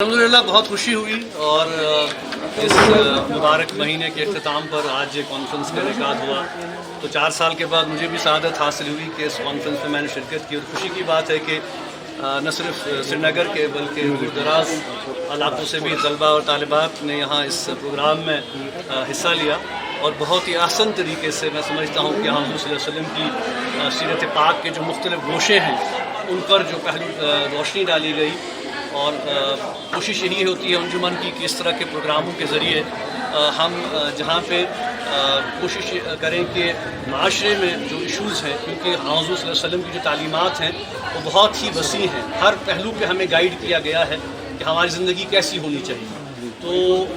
الحمدللہ بہت خوشی ہوئی اور اس مبارک مہینے کے اختتام پر آج یہ کانفرنس کا انعقاد ہوا تو 4 سال کے بعد مجھے بھی سعادت حاصل ہوئی کہ اس کانفرنس میں نے شرکت کی، اور خوشی کی بات ہے کہ نہ صرف سری نگر کے بلکہ دور دراز علاقوں سے بھی طلبہ اور طالبات نے یہاں اس پروگرام میں حصہ لیا، اور بہت ہی آسان طریقے سے میں سمجھتا ہوں کہ حضور صلی اللہ علیہ وسلم کی سیرت پاک کے جو مختلف گوشے ہیں ان پر جو پہلو روشنی ڈالی گئی، اور کوشش یہی ہوتی ہے انجمن کی کہ اس طرح کے پروگراموں کے ذریعے ہم جہاں پہ کوشش کریں کہ معاشرے میں جو ایشوز ہیں، کیونکہ حضور صلی اللہ علیہ وسلم کی جو تعلیمات ہیں وہ بہت ہی وسیع ہیں، ہر پہلو پہ ہمیں گائیڈ کیا گیا ہے کہ ہماری زندگی کیسی ہونی چاہیے، تو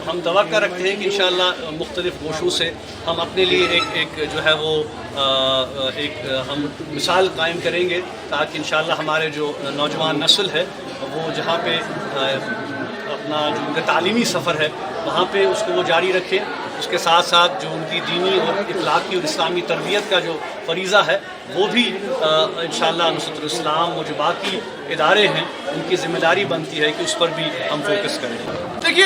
ہم توقع رکھتے ہیں کہ انشاءاللہ مختلف گوشوں سے ہم اپنے لیے ایک جو ہے وہ ایک ہم مثال قائم کریں گے، تاکہ انشاءاللہ ہمارے جو نوجوان نسل ہے وہ جہاں پہ اپنا جو ان کا تعلیمی سفر ہے وہاں پہ اس کو وہ جاری رکھے، اس کے ساتھ ساتھ جو ان کی دینی اور اخلاقی اور اسلامی تربیت کا جو فریضہ ہے وہ بھی انشاءاللہ نصرت الاسلام وہ جو باقی ادارے ہیں ان کی ذمہ داری بنتی ہے کہ اس پر بھی ہم فوکس کریں۔ دیکھیے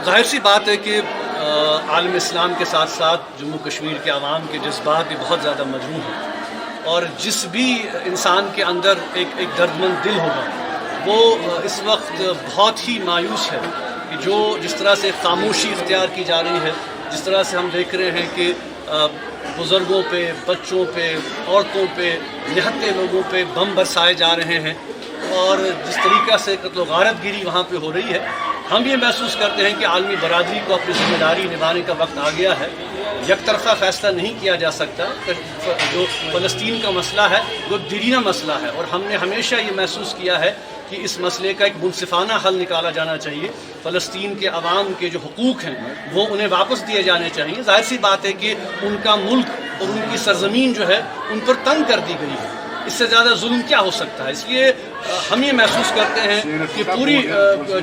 ظاہر سی بات ہے کہ عالم اسلام کے ساتھ ساتھ جموں کشمیر کے عوام کے جذبات بھی بہت زیادہ مجروح ہیں، اور جس بھی انسان کے اندر ایک درد مند دل ہوگا وہ اس وقت بہت ہی مایوس ہے کہ جس طرح سے خاموشی اختیار کی جا رہی ہے، جس طرح سے ہم دیکھ رہے ہیں کہ بزرگوں پہ، بچوں پہ، عورتوں پہ، نہتے لوگوں پہ بم برسائے جا رہے ہیں، اور جس طریقہ سے قتل و غارت گیری وہاں پہ ہو رہی ہے، ہم یہ محسوس کرتے ہیں کہ عالمی برادری کو اپنی ذمہ داری نبھانے کا وقت آ گیا ہے۔ یک طرفہ فیصلہ نہیں کیا جا سکتا، جو فلسطین کا مسئلہ ہے وہ دیرینہ مسئلہ ہے، اور ہم نے ہمیشہ یہ محسوس کیا ہے کہ اس مسئلے کا ایک منصفانہ حل نکالا جانا چاہیے۔ فلسطین کے عوام کے جو حقوق ہیں وہ انہیں واپس دیے جانے چاہیے۔ ظاہر سی بات ہے کہ ان کا ملک اور ان کی سرزمین جو ہے ان پر تنگ کر دی گئی ہے، اس سے زیادہ ظلم کیا ہو سکتا ہے؟ اس لیے ہم یہ محسوس کرتے ہیں کہ پوری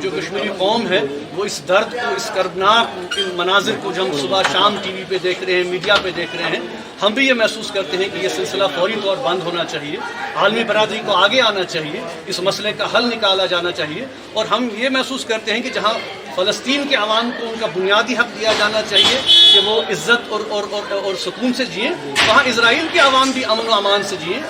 جو کشمیری قوم ہے وہ اس درد کو، اس کردناک مناظر کو جو ہم صبح شام ٹی وی پہ دیکھ رہے ہیں، میڈیا پہ دیکھ رہے ہیں، ہم بھی یہ محسوس کرتے ہیں کہ یہ سلسلہ فوری طور بند ہونا چاہیے، عالمی برادری کو آگے آنا چاہیے، اس مسئلے کا حل نکالا جانا چاہیے، اور ہم یہ محسوس کرتے ہیں کہ جہاں فلسطین کے عوام کو ان کا بنیادی حق دیا جانا چاہیے کہ وہ عزت اور سکون سے جئیں، وہاں اسرائیل کے عوام بھی امن و امان سے جئیں۔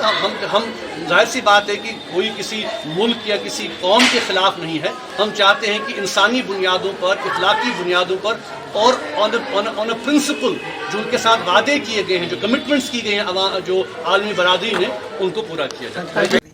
ہم ظاہر سی بات ہے کہ کوئی کسی ملک یا کسی قوم کے خلاف نہیں ہے، ہم چاہتے ہیں کہ انسانی بنیادوں پر، اخلاقی بنیادوں پر، اور آن اے پرنسپل جو ان کے ساتھ وعدے کیے گئے ہیں، جو کمٹمنٹس کی گئی ہیں جو عالمی برادری نے، ان کو پورا کیا جائے۔